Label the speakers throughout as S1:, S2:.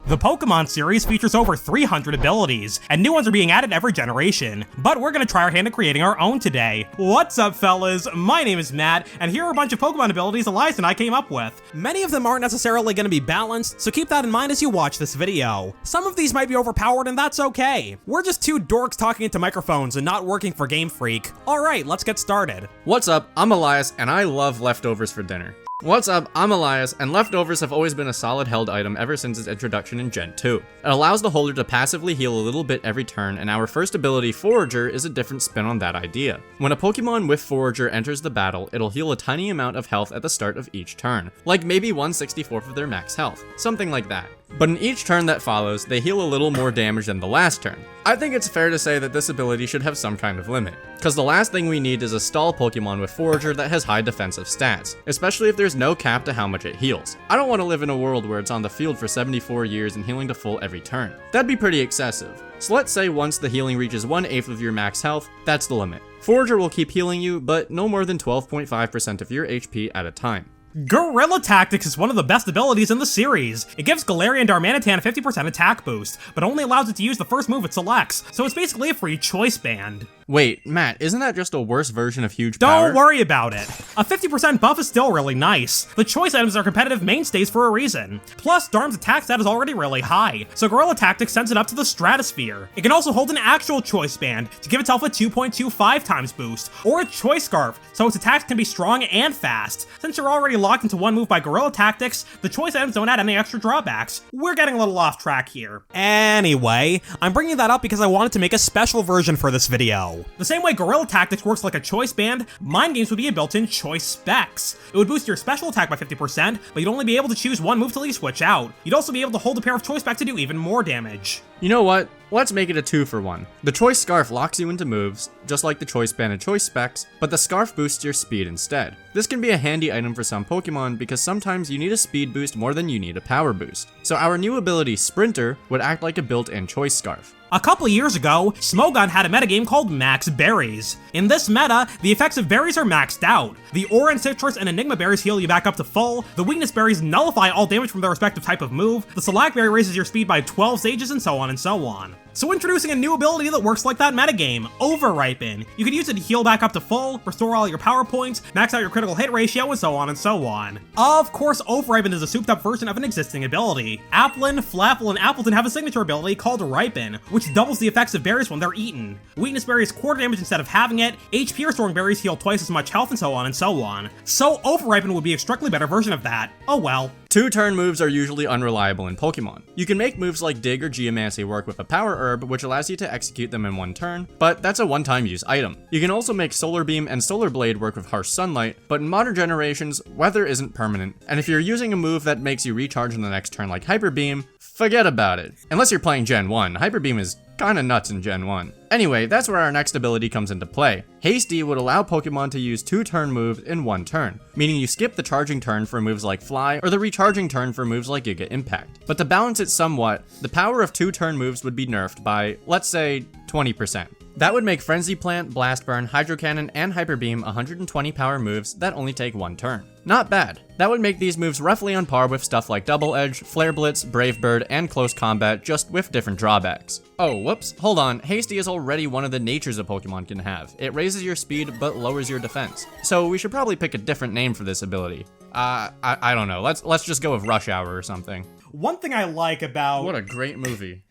S1: The Pokemon series features over 300 abilities, and new ones are being added every generation, but we're gonna try our hand at creating our own today. What's up, fellas? My name is Matt, and here are a bunch of Pokemon abilities Elias and I came up with. Many of them aren't necessarily gonna be balanced, so keep that in mind as you watch this video. Some of these might be overpowered, and that's okay. We're just two dorks talking into microphones and not working for Game Freak. Alright, let's get started.
S2: What's up, I'm Elias, and I love leftovers for dinner. What's up, I'm Elias, and leftovers have always been a solid held item ever since its introduction in Gen 2. It allows the holder to passively heal a little bit every turn, and our first ability, Forager, is a different spin on that idea. When a Pokemon with Forager enters the battle, it'll heal a tiny amount of health at the start of each turn, like maybe 1/64th of their max health, something like that. But in each turn that follows, they heal a little more damage than the last turn. I think it's fair to say that this ability should have some kind of limit, because the last thing we need is a stall Pokemon with Forager that has high defensive stats, especially if there's no cap to how much it heals. I don't want to live in a world where it's on the field for 74 years and healing to full every turn. That'd be pretty excessive. So let's say once the healing reaches 1/8 of your max health, that's the limit. Forager will keep healing you, but no more than 12.5% of your HP at a time.
S1: Guerrilla Tactics is one of the best abilities in the series. It gives Galarian Darmanitan a 50% attack boost, but only allows it to use the first move it selects, so it's basically a free choice band.
S2: Wait, Matt, isn't that just a worse version of huge power?
S1: Don't worry about it. A 50% buff is still really nice. The choice items are competitive mainstays for a reason. Plus, Darm's attack stat is already really high, so Guerrilla Tactics sends it up to the stratosphere. It can also hold an actual choice band to give itself a 2.25 times boost, or a choice scarf, so its attacks can be strong and fast. Since you're already locked into one move by Guerrilla Tactics, the choice items don't add any extra drawbacks. We're getting a little off track here. Anyway, I'm bringing that up because I wanted to make a special version for this video. The same way Guerrilla Tactics works like a choice band, Mind Games would be a built-in choice specs. It would boost your special attack by 50%, but you'd only be able to choose one move till you switch out. You'd also be able to hold a pair of choice specs to do even more damage.
S2: You know what? Let's make it a 2-for-1. The Choice Scarf locks you into moves, just like the Choice Band and Choice Specs, but the Scarf boosts your speed instead. This can be a handy item for some Pokemon because sometimes you need a speed boost more than you need a power boost. So our new ability, Sprinter, would act like a built-in Choice Scarf.
S1: A couple years ago, Smogon had a metagame called Max Berries. In this meta, the effects of berries are maxed out. The Orange Citrus and Enigma Berries heal you back up to full, the Weakness Berries nullify all damage from their respective type of move, the Select Berry raises your speed by 12 stages, and so on and so on. So introducing a new ability that works like that metagame, Over-ripen. You can use it to heal back up to full, restore all your power points, max out your critical hit ratio, and so on and so on. Of course, Over-ripen is a souped up version of an existing ability. Applin, Flapple, and Appleton have a signature ability called Ripen, which doubles the effects of berries when they're eaten. Weakness Berries quarter damage instead of having it, HP restoring berries heal twice as much health, and so on and so on. So Over-ripen would be a strictly better version of that. Oh well.
S2: 2-turn moves are usually unreliable in Pokemon. You can make moves like Dig or Geomancy work with a Power Herb, which allows you to execute them in one turn, but that's a one-time use item. You can also make Solar Beam and Solar Blade work with Harsh Sunlight, but in modern generations, weather isn't permanent, and if you're using a move that makes you recharge in the next turn like Hyper Beam, forget about it. Unless you're playing Gen 1, Hyper Beam is kinda nuts in Gen 1. Anyway, that's where our next ability comes into play. Hasty would allow Pokemon to use 2-turn moves in one turn, meaning you skip the charging turn for moves like Fly or the recharging turn for moves like Giga Impact. But to balance it somewhat, the power of 2-turn moves would be nerfed by, let's say, 20%. That would make Frenzy Plant, Blast Burn, Hydro Cannon, and Hyper Beam 120 power moves that only take one turn. Not bad. That would make these moves roughly on par with stuff like Double Edge, Flare Blitz, Brave Bird, and Close Combat, just with different drawbacks. Oh, whoops, hold on, Hasty is already one of the natures a Pokemon can have. It raises your speed, but lowers your defense. So we should probably pick a different name for this ability. I don't know, let's just go with Rush Hour or something.
S1: One thing I like about...
S2: What a great movie.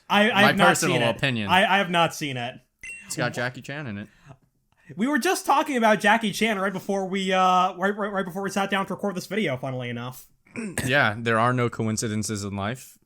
S1: I have not seen it.
S2: My personal opinion.
S1: I have not seen it.
S2: It's got Jackie Chan in it.
S1: We were just talking about Jackie Chan right before we right before we sat down to record this video, funnily enough.
S2: Yeah, there are no coincidences in life.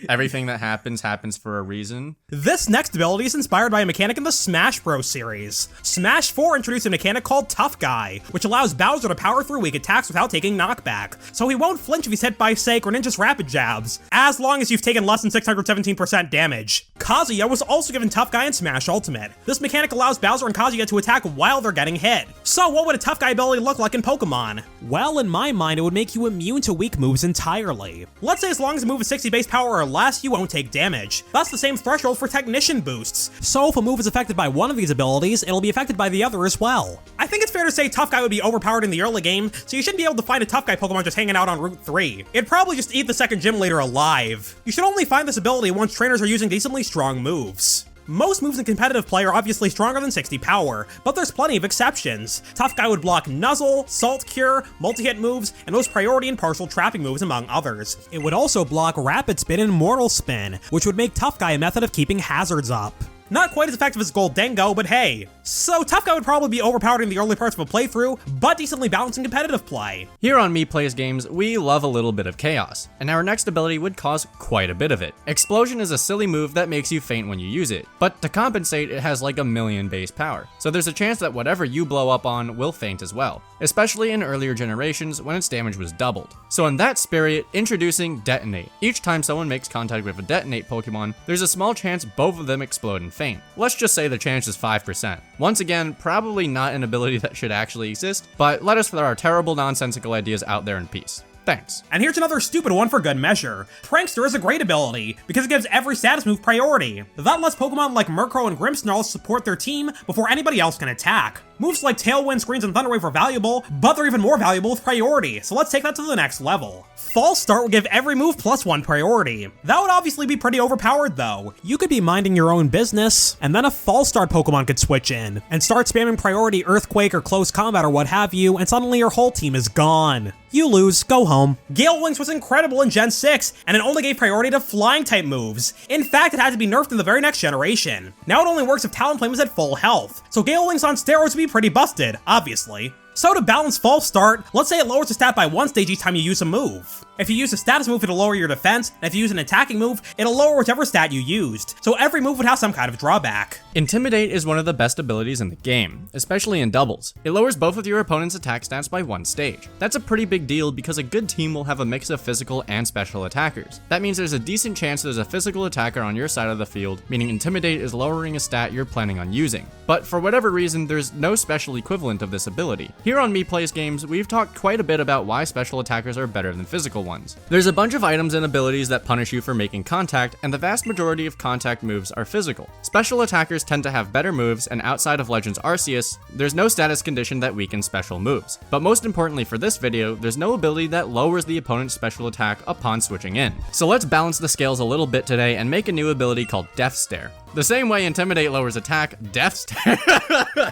S2: Everything that happens for a reason.
S1: This next ability is inspired by a mechanic in the Smash Bros. Series. Smash 4 introduced a mechanic called Tough Guy, which allows Bowser to power through weak attacks without taking knockback, so he won't flinch if he's hit by, say, Greninja's Rapid Jabs, as long as you've taken less than 617% damage. Kazuya was also given Tough Guy in Smash Ultimate. This mechanic allows Bowser and Kazuya to attack while they're getting hit. So what would a Tough Guy ability look like in Pokemon? Well, in my mind, it would make you immune to weak moves entirely. Let's say as long as the move is 60 base power power or less, you won't take damage. That's the same threshold for Technician boosts, so if a move is affected by one of these abilities, it'll be affected by the other as well. I think it's fair to say Tough Guy would be overpowered in the early game, so you shouldn't be able to find a Tough Guy Pokemon just hanging out on Route 3. It'd probably just eat the second gym leader alive. You should only find this ability once trainers are using decently strong moves. Most moves in competitive play are obviously stronger than 60 power, but there's plenty of exceptions. Tough Guy would block Nuzzle, Salt Cure, multi-hit moves, and most priority and partial trapping moves among others. It would also block Rapid Spin and Mortal Spin, which would make Tough Guy a method of keeping hazards up. Not quite as effective as Goldengo, but hey. So Tough Guy would probably be overpowered in the early parts of a playthrough, but decently balanced in competitive play.
S2: Here on MEPlaysGames, we love a little bit of chaos, and our next ability would cause quite a bit of it. Explosion is a silly move that makes you faint when you use it, but to compensate, it has like 1,000,000 base power, so there's a chance that whatever you blow up on will faint as well, especially in earlier generations when its damage was doubled. So in that spirit, introducing Detonate. Each time someone makes contact with a Detonate Pokemon, there's a small chance both of them explode and faint. Let's just say the chance is 5%. Once again, probably not an ability that should actually exist, but let us throw our terrible nonsensical ideas out there in peace. Thanks.
S1: And here's another stupid one for good measure. Prankster is a great ability, because it gives every status move priority. That lets Pokemon like Murkrow and Grimmsnarl support their team before anybody else can attack. Moves like Tailwind, Screens, and Thunderwave are valuable, but they're even more valuable with priority, so let's take that to the next level. False Start will give every move +1 priority. That would obviously be pretty overpowered though. You could be minding your own business, and then a False Start Pokemon could switch in, and start spamming priority Earthquake or Close Combat or what have you, and suddenly your whole team is gone. You lose, go home. Gale Wings was incredible in Gen 6, and it only gave priority to flying type moves. In fact, it had to be nerfed in the very next generation. Now it only works if Talonflame is at full health, so Gale Wings on steroids would be pretty busted, obviously. So to balance False Start, let's say it lowers the stat by 1 stage each time you use a move. If you use a status move, it'll lower your defense, and if you use an attacking move, it'll lower whichever stat you used. So every move would have some kind of drawback.
S2: Intimidate is one of the best abilities in the game, especially in doubles. It lowers both of your opponent's attack stats by 1 stage. That's a pretty big deal because a good team will have a mix of physical and special attackers. That means there's a decent chance there's a physical attacker on your side of the field, meaning Intimidate is lowering a stat you're planning on using. But for whatever reason, there's no special equivalent of this ability. Here on MEPlaysGames, we've talked quite a bit about why special attackers are better than physical ones. There's a bunch of items and abilities that punish you for making contact, and the vast majority of contact moves are physical. Special attackers tend to have better moves, and outside of Legends Arceus, there's no status condition that weakens special moves. But most importantly for this video, there's no ability that lowers the opponent's special attack upon switching in. So let's balance the scales a little bit today and make a new ability called Death Stare. The same way Intimidate lowers attack, Death Stare.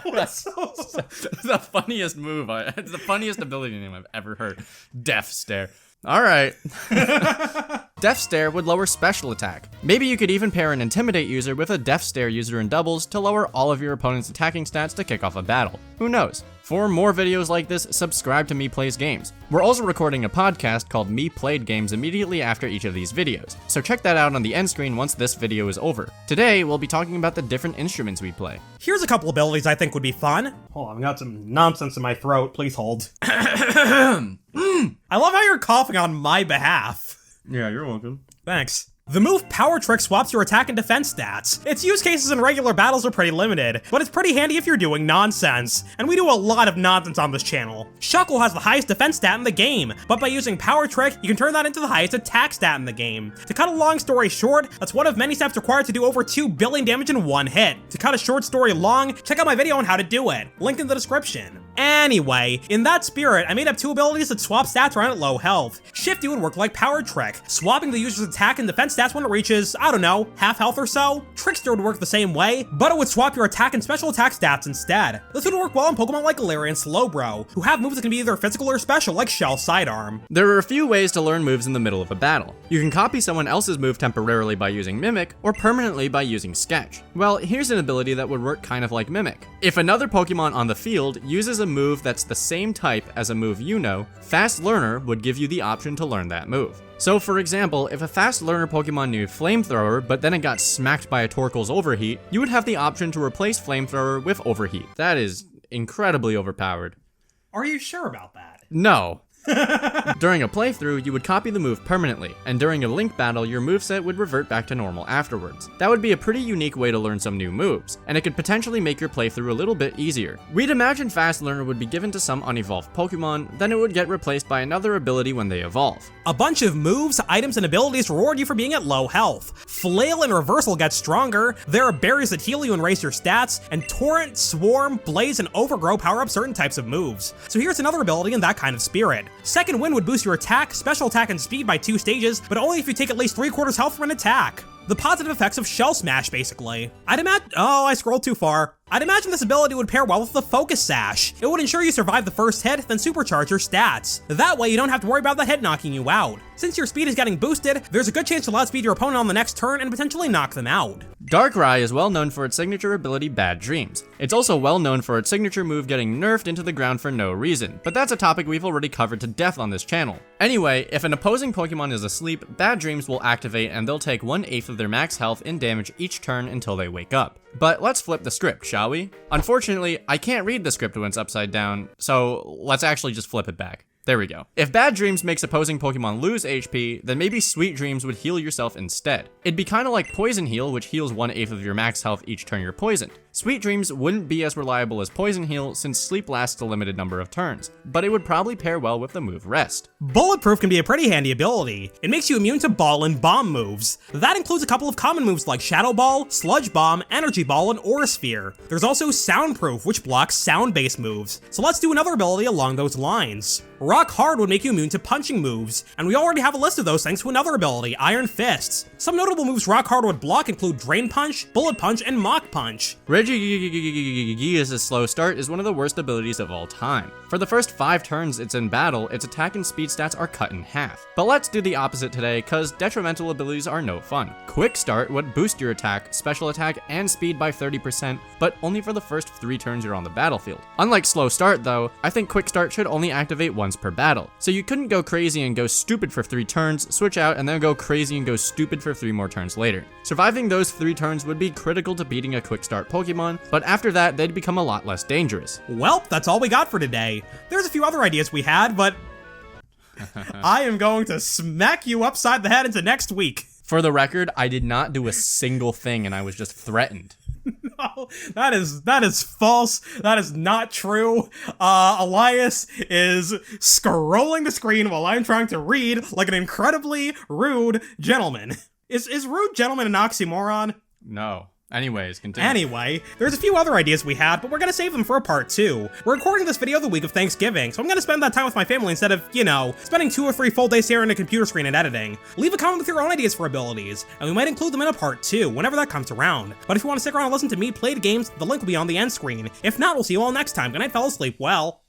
S2: That's the funniest move. It's the funniest ability name I've ever heard. Death Stare. Alright. Death Stare would lower special attack. Maybe you could even pair an Intimidate user with a Death Stare user in doubles to lower all of your opponent's attacking stats to kick off a battle. Who knows? For more videos like this, subscribe to MEPlaysGames. We're also recording a podcast called MEPlaysGames immediately after each of these videos, so check that out on the end screen once this video is over. Today, we'll be talking about the different instruments we play.
S1: Here's a couple abilities I think would be fun. Hold on, I've got some nonsense in my throat, please hold. I love how you're coughing on my behalf.
S2: Yeah, you're welcome.
S1: Thanks. The move Power Trick swaps your attack and defense stats. Its use cases in regular battles are pretty limited, but it's pretty handy if you're doing nonsense, and we do a lot of nonsense on this channel. Shuckle has the highest defense stat in the game, but by using Power Trick, you can turn that into the highest attack stat in the game. To cut a long story short, that's one of many steps required to do over 2 billion damage in one hit. To cut a short story long, check out my video on how to do it, linked in the description. Anyway, in that spirit, I made up 2 abilities that swap stats around at low health. Shifty would work like Power Trick, swapping the user's attack and defense stats when it reaches, I don't know, half health or so. Trickster would work the same way, but it would swap your attack and special attack stats instead. This would work well in Pokemon like Galarian Slowbro, who have moves that can be either physical or special like Shell Sidearm.
S2: There are a few ways to learn moves in the middle of a battle. You can copy someone else's move temporarily by using Mimic, or permanently by using Sketch. Well, here's an ability that would work kind of like Mimic. If another Pokemon on the field uses a move that's the same type as a move you know, Fast Learner would give you the option to learn that move. So for example, if a Fast Learner Pokemon knew Flamethrower, but then it got smacked by a Torkoal's Overheat, you would have the option to replace Flamethrower with Overheat. That is incredibly overpowered.
S1: Are you sure about that?
S2: No. During a playthrough, you would copy the move permanently, and during a link battle, your moveset would revert back to normal afterwards. That would be a pretty unique way to learn some new moves, and it could potentially make your playthrough a little bit easier. We'd imagine Fast Learner would be given to some unevolved Pokemon, then it would get replaced by another ability when they evolve.
S1: A bunch of moves, items, and abilities reward you for being at low health. Flail and Reversal get stronger, there are berries that heal you and raise your stats, and Torrent, Swarm, Blaze, and Overgrow power up certain types of moves. So here's another ability in that kind of spirit. Second Wind would boost your attack, special attack, and speed by 2 stages, but only if you take at least 3/4 health from an attack. The positive effects of Shell Smash, basically. I scrolled too far. I'd imagine this ability would pair well with the Focus Sash. It would ensure you survive the first hit, then supercharge your stats. That way you don't have to worry about the hit knocking you out. Since your speed is getting boosted, there's a good chance you'll outspeed your opponent on the next turn and potentially knock them out.
S2: Darkrai is well known for its signature ability Bad Dreams. It's also well known for its signature move getting nerfed into the ground for no reason, but that's a topic we've already covered to death on this channel. Anyway, if an opposing Pokemon is asleep, Bad Dreams will activate and they'll take 1/8 of their max health in damage each turn until they wake up. But let's flip the script, shall we? Unfortunately, I can't read the script when it's upside down, so let's actually just flip it back. There we go. If Bad Dreams makes opposing Pokemon lose HP, then maybe Sweet Dreams would heal yourself instead. It'd be kinda like Poison Heal, which heals 1/8 of your max health each turn you're poisoned. Sweet Dreams wouldn't be as reliable as Poison Heal since sleep lasts a limited number of turns, but it would probably pair well with the move Rest.
S1: Bulletproof can be a pretty handy ability. It makes you immune to Ball and Bomb moves. That includes a couple of common moves like Shadow Ball, Sludge Bomb, Energy Ball, and Aura Sphere. There's also Soundproof, which blocks sound-based moves. So let's do another ability along those lines. Rock Hard would make you immune to punching moves, and we already have a list of those thanks to another ability, Iron Fists. Some notable moves Rock Hard would block include Drain Punch, Bullet Punch, and Mach Punch.
S2: Regigigas Slow Start is one of the worst abilities of all time. For the first 5 turns it's in battle, its attack and speed stats are cut in half. But let's do the opposite today, cause detrimental abilities are no fun. Quick Start would boost your attack, special attack, and speed by 30%, but only for the first 3 turns you're on the battlefield. Unlike Slow Start though, I think Quick Start should only activate once per battle. So you couldn't go crazy and go stupid for 3 turns, switch out, and then go crazy and go stupid for 3 more turns later. Surviving those 3 turns would be critical to beating a Quick Start Pokemon, but after that, they'd become a lot less dangerous.
S1: Well, that's all we got for today. There's a few other ideas we had, but I am going to smack you upside the head into next week.
S2: For the record, I did not do a single thing and I was just threatened.
S1: No, that is false. That is not true. Elias is scrolling the screen while I'm trying to read like an incredibly rude gentleman. Is rude gentleman an oxymoron?
S2: No. Anyways, continue.
S1: Anyway, there's a few other ideas we had, but we're gonna save them for a part 2. We're recording this video the week of Thanksgiving, so I'm gonna spend that time with my family instead of, spending 2 or 3 full days staring at a computer screen and editing. Leave a comment with your own ideas for abilities, and we might include them in a part 2, whenever that comes around. But if you want to stick around and listen to me play the games, the link will be on the end screen. If not, we'll see you all next time. Good night, fellas, sleep well.